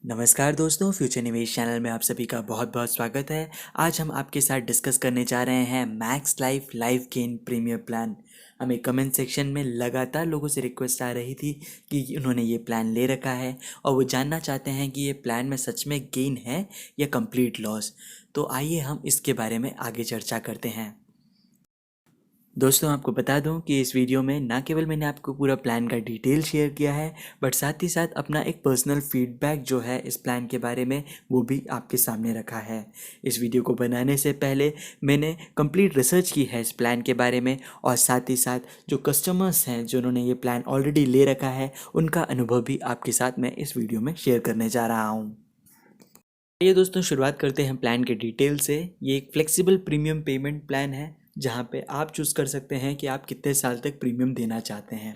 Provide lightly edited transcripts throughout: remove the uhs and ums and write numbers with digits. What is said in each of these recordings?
नमस्कार दोस्तों, फ्यूचर निवेश चैनल में आप सभी का बहुत बहुत स्वागत है। आज हम आपके साथ डिस्कस करने जा रहे हैं max life life gain premium plan. हमें कमेंट सेक्शन में लगातार लोगों से रिक्वेस्ट आ रही थी कि उन्होंने ये प्लान ले रखा है और वो जानना चाहते हैं कि ये प्लान में सच में गेन है या कंप्लीट लॉस। तो आइए हम इसके बारे में आगे चर्चा करते हैं। दोस्तों, आपको बता दूं कि इस वीडियो में ना केवल मैंने आपको पूरा प्लान का डिटेल शेयर किया है, बट साथ ही साथ अपना एक पर्सनल फीडबैक जो है इस प्लान के बारे में वो भी आपके सामने रखा है। इस वीडियो को बनाने से पहले मैंने कंप्लीट रिसर्च की है इस प्लान के बारे में, और साथ ही साथ जो कस्टमर्स हैं जिन्होंने ये प्लान ऑलरेडी ले रखा है उनका अनुभव भी आपके साथ मैं इस वीडियो में शेयर करने जा रहा हूँ। ये दोस्तों, शुरुआत करते हैं प्लान के डिटेल से। ये एक फ्लेक्सिबल प्रीमियम पेमेंट प्लान है जहाँ पे आप चूज़ कर सकते हैं कि आप कितने साल तक प्रीमियम देना चाहते हैं।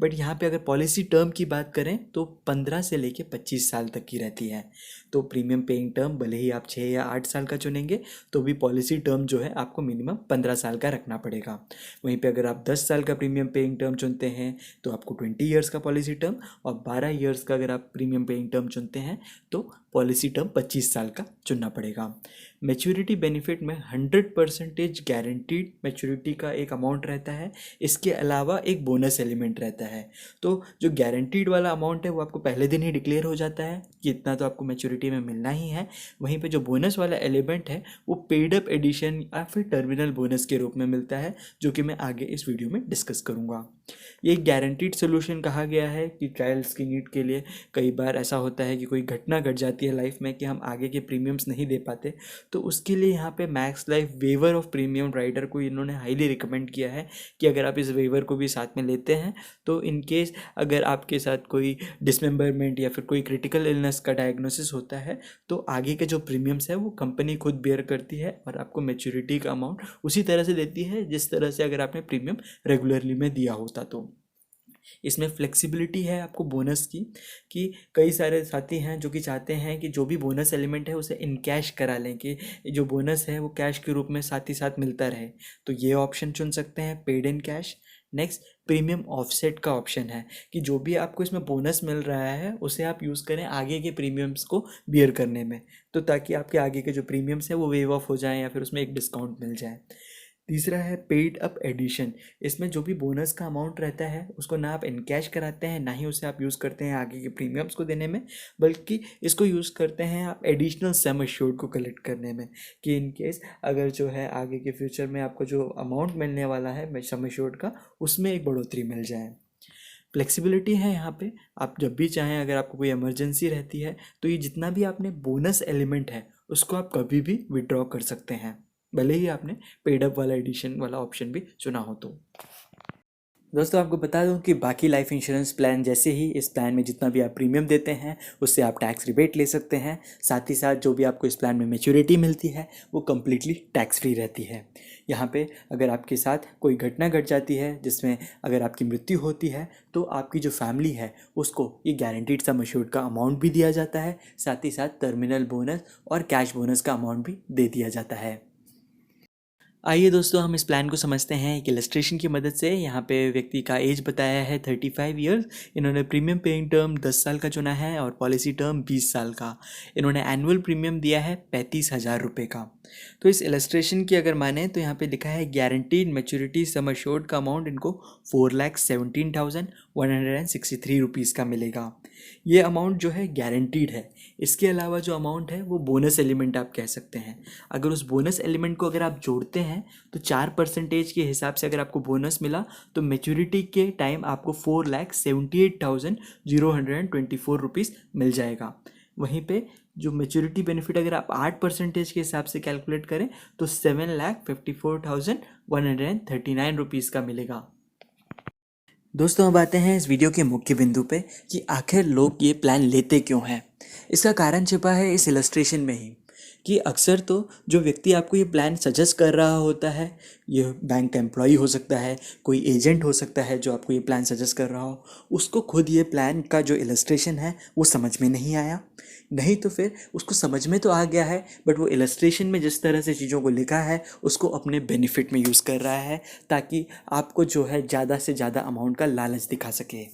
बट यहाँ पे अगर पॉलिसी टर्म की बात करें तो 15 से लेके 25 साल तक की रहती है। तो प्रीमियम पेइंग टर्म भले ही आप 6 या 8 साल का चुनेंगे तो भी पॉलिसी टर्म जो है आपको मिनिमम 15 साल का रखना पड़ेगा। वहीं पे अगर आप 10 साल का प्रीमियम पेइंग टर्म चुनते हैं तो आपको 20 ईयर्स का पॉलिसी टर्म, और 12 ईयर्स का अगर आप प्रीमियम पेइंग टर्म चुनते हैं तो पॉलिसी टर्म 25 साल का चुनना पड़ेगा। मैच्योरिटी बेनिफिट में 100% गारंटीड मैच्योरिटी का एक अमाउंट रहता है। इसके अलावा एक बोनस एलिमेंट रहता है। तो जो गारंटीड वाला अमाउंट है वो आपको पहले दिन ही डिक्लेयर हो जाता है कि इतना तो आपको मैच्योरिटी में मिलना ही है। वहीं पे जो बोनस वाला एलिमेंट है वो पेड अप एडिशन या फिर टर्मिनल बोनस के रूप में मिलता है, जो कि मैं आगे इस वीडियो में डिस्कस करूँगा। ये गारंटीड सोल्यूशन कहा गया है कि ट्रायल्स की नीड के लिए कई बार ऐसा होता है कि कोई घटना घट जाती है लाइफ में कि हम आगे के प्रीमियम्स नहीं दे पाते, तो उसके लिए यहाँ पे Max Life waiver of premium rider को इन्होंने हाईली रिकमेंड किया है कि अगर आप इस वेवर को भी साथ में लेते हैं तो इन केस अगर आपके साथ कोई डिसमेंबरमेंट या फिर कोई क्रिटिकल इलनेस का डायग्नोसिस होता है तो आगे के जो प्रीमियम्स है वो कंपनी खुद बेयर करती है और आपको मैच्योरिटी का अमाउंट उसी तरह से देती है जिस तरह से अगर आपने प्रीमियम रेगुलरली में दिया होता। तो इसमें फ्लेक्सिबिलिटी है आपको बोनस की, कि कई सारे साथी हैं जो कि चाहते हैं कि जो भी बोनस एलिमेंट है उसे इन कैश करा लें, कि जो बोनस है वो कैश के रूप में साथ ही साथ मिलता रहे। तो ये ऑप्शन चुन सकते हैं, paid in cash. Next, premium offset का ऑप्शन है कि जो भी आपको इसमें बोनस मिल रहा है उसे आप यूज़ करें आगे के प्रीमियम्स को बियर करने में, तो ताकि आपके आगे के जो प्रीमियम्स है वो वेव ऑफ हो जाएं या फिर उसमें एक डिस्काउंट मिल जाए। तीसरा है पेड अप एडिशन। इसमें जो भी बोनस का अमाउंट रहता है उसको ना आप इनकैश कराते हैं ना ही उसे आप यूज़ करते हैं आगे के प्रीमियम्स को देने में, बल्कि इसको यूज़ करते हैं आप एडिशनल सम एश्योर्ड को कलेक्ट करने में, कि इन केस अगर जो है आगे के फ्यूचर में आपको जो अमाउंट मिलने वाला है सम एश्योर्ड का उसमें एक बढ़ोतरी मिल जाए। फ्लेक्सिबिलिटी है यहाँ पे, आप जब भी चाहें अगर आपको कोई इमरजेंसी रहती है तो ये जितना भी आपने बोनस एलिमेंट है उसको आप कभी भी विड्रॉ कर सकते हैं, भले ही आपने पेड अप वाला एडिशन वाला ऑप्शन भी चुना हो। तो दोस्तों, आपको बता दूं कि बाकी लाइफ इंश्योरेंस प्लान जैसे ही इस प्लान में जितना भी आप प्रीमियम देते हैं उससे आप टैक्स रिबेट ले सकते हैं। साथ ही साथ जो भी आपको इस प्लान में मैच्योरिटी मिलती है वो कम्प्लीटली टैक्स फ्री रहती है। यहाँ पे अगर आपके साथ कोई घटना घट जाती है जिसमें अगर आपकी मृत्यु होती है तो आपकी जो फैमिली है उसको ये गारंटीड सम एश्योर्ड का अमाउंट भी दिया जाता है, साथ ही साथ टर्मिनल बोनस और कैश बोनस का अमाउंट भी दे दिया जाता है। आइए दोस्तों, हम इस प्लान को समझते हैं एक इलस्ट्रेशन की मदद से। यहाँ पे व्यक्ति का एज बताया है 35 ईयर्स। इन्होंने प्रीमियम पेइंग टर्म 10 साल का चुना है और पॉलिसी टर्म 20 साल का। इन्होंने एनुअल प्रीमियम दिया है 35,000 रुपये का। तो इस इलस्ट्रेशन की अगर माने तो यहाँ पे लिखा है गारंटीड मैच्योरिटी सम एश्योर्ड का अमाउंट इनको 4,17,163 रुपीज़ का मिलेगा। ये अमाउंट जो है गारंटीड है। इसके अलावा जो अमाउंट है वो बोनस एलिमेंट आप कह सकते हैं। अगर उस बोनस एलिमेंट को अगर आप जोड़ते हैं तो 4% के हिसाब से अगर आपको बोनस मिला तो मैच्योरिटी के टाइम आपको 4,78,024 रुपीज़ मिल जाएगा। वहीं पे जो मैच्योरिटी बेनिफिट अगर आप 8% के हिसाब से कैलकुलेट करें तो 7,54,139 रुपीज़ का मिलेगा। दोस्तों, अब आते हैं इस वीडियो के मुख्य बिंदु पे कि आखिर लोग ये प्लान लेते क्यों हैं। इसका कारण छिपा है इस इलस्ट्रेशन में ही, कि अक्सर तो जो व्यक्ति आपको ये प्लान सजेस्ट कर रहा होता है, ये बैंक का एम्प्लॉई हो सकता है, कोई एजेंट हो सकता है जो आपको ये प्लान सजेस्ट कर रहा हो, उसको खुद ये प्लान का जो इलस्ट्रेशन है वो समझ में नहीं आया। नहीं तो फिर उसको समझ में तो आ गया है बट वो इलस्ट्रेशन में जिस तरह से चीज़ों को लिखा है उसको अपने बेनिफिट में यूज़ कर रहा है ताकि आपको जो है ज़्यादा से ज़्यादा अमाउंट का लालच दिखा सके।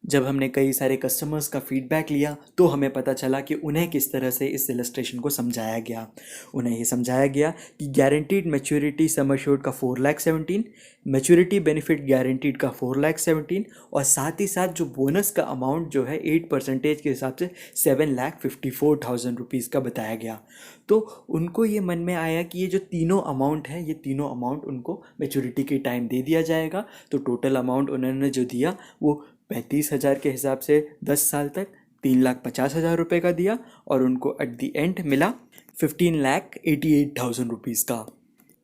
जब हमने कई सारे कस्टमर्स का फीडबैक लिया तो हमें पता चला कि उन्हें किस तरह से इस इलस्ट्रेशन को समझाया गया। उन्हें ये समझाया गया कि गारंटीड मैच्योरिटी सम एश्योर्ड का 4,17,000, मैच्योरिटी बेनिफिट गारंटीड का 4,17,000 और साथ ही साथ जो बोनस का अमाउंट जो है 8% के हिसाब से 7,54,000 रुपीज़ का बताया गया। तो उनको ये मन में आया कि ये जो तीनों अमाउंट है, ये तीनों अमाउंट उनको मैच्योरिटी के टाइम दे दिया जाएगा। तो टोटल अमाउंट उन्होंने जो दिया वो 35,000 के हिसाब से 10 साल तक 3,50,000 रुपये का दिया और उनको एट दी एंड मिला 15,88,000 रुपीज़ का।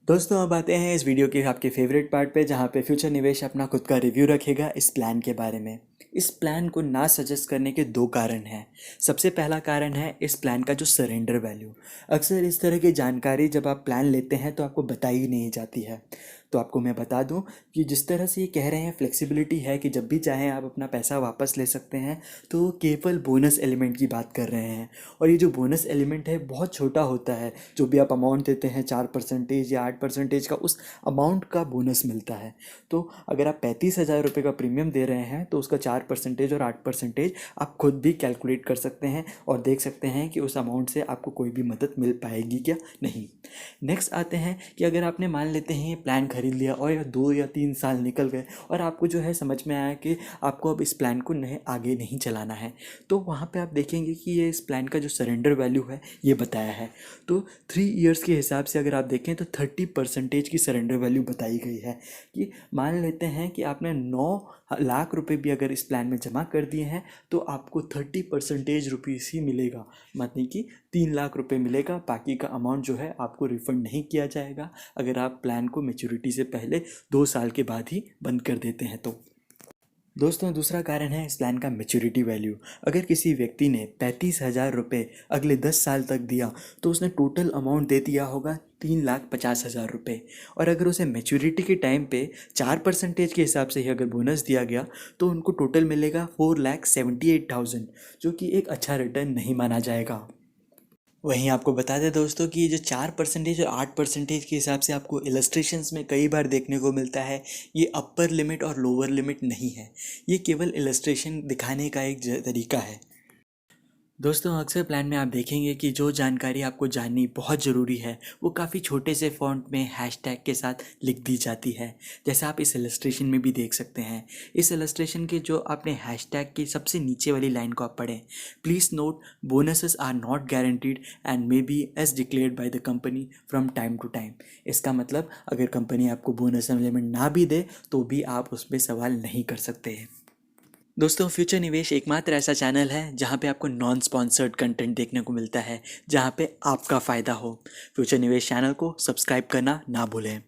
दोस्तों अब आते हैं इस वीडियो के आपके फेवरेट पार्ट पे, जहाँ पे फ्यूचर निवेश अपना खुद का रिव्यू रखेगा इस प्लान के बारे में। इस प्लान को ना सजेस्ट करने के दो कारण हैं। सबसे पहला कारण है इस प्लान का जो सरेंडर वैल्यू। अक्सर इस तरह की जानकारी जब आप प्लान लेते हैं तो आपको बताई नहीं जाती है। तो आपको मैं बता दूं कि जिस तरह से ये कह रहे हैं फ्लेक्सिबिलिटी है कि जब भी चाहें आप अपना पैसा वापस ले सकते हैं, तो वो केवल बोनस एलिमेंट की बात कर रहे हैं। और ये जो बोनस एलिमेंट है बहुत छोटा होता है। जो भी आप अमाउंट देते हैं 4% या 8% का, उस अमाउंट का बोनस मिलता है। तो अगर आप 35,000 रुपये का प्रीमियम दे रहे हैं तो उसका 4% और 8% आप खुद भी कैलकुलेट कर सकते हैं और देख सकते हैं कि उस अमाउंट से आपको कोई भी मदद मिल पाएगी क्या नहीं। नेक्स्ट आते हैं कि अगर आपने मान लेते हैं ये प्लान खरीद लिया और या 2 या 3 साल निकल गए और आपको जो है समझ में आया कि आपको अब इस प्लान को आगे नहीं चलाना है, तो वहाँ पे आप देखेंगे कि ये इस प्लान का जो सरेंडर वैल्यू है ये बताया है। तो 3 इयर्स के हिसाब से अगर आप देखें तो 30% की सरेंडर वैल्यू बताई गई है। कि मान लेते हैं कि आपने 9 लाख रुपए भी अगर इस प्लान में जमा कर दिए हैं तो आपको 30% रुपीज़ ही मिलेगा, मतलब कि 3 लाख रुपए मिलेगा। बाकी का अमाउंट जो है आपको रिफ़ंड नहीं किया जाएगा अगर आप प्लान को मैच्योरिटी से पहले 2 साल के बाद ही बंद कर देते हैं तो। दोस्तों दूसरा कारण है इस प्लान का मैच्योरिटी वैल्यू। अगर किसी व्यक्ति ने 35,000 रुपये अगले 10 साल तक दिया तो उसने टोटल अमाउंट दे दिया होगा 3,50,000 रुपये। और अगर उसे मैच्योरिटी के टाइम पे 4% के हिसाब से ही अगर बोनस दिया गया तो उनको टोटल मिलेगा 4,78,000, जो कि एक अच्छा रिटर्न नहीं माना जाएगा। वहीं आपको बता दें दोस्तों कि ये जो 4% और 8% के हिसाब से आपको इलस्ट्रेशंस में कई बार देखने को मिलता है, ये अपर लिमिट और लोअर लिमिट नहीं है। ये केवल इलस्ट्रेशन दिखाने का एक तरीका है। दोस्तों अक्सर प्लान में आप देखेंगे कि जो जानकारी आपको जाननी बहुत ज़रूरी है वो काफ़ी छोटे से फॉन्ट में हैशटैग के साथ लिख दी जाती है, जैसा आप इस इलस्ट्रेशन में भी देख सकते हैं। इस इलस्ट्रेशन के जो आपने हैशटैग की सबसे नीचे वाली लाइन को आप पढ़ें, please note bonuses are not guaranteed and may be as declared by the company from time to time. इसका मतलब अगर कंपनी आपको बोनस एलिमेंट ना भी दे तो भी आप उस पर सवाल नहीं कर सकते हैं। दोस्तों फ्यूचर निवेश एकमात्र ऐसा चैनल है जहां पे आपको नॉन स्पॉन्सर्ड कंटेंट देखने को मिलता है, जहां पे आपका फ़ायदा हो। फ्यूचर निवेश चैनल को सब्सक्राइब करना ना भूलें।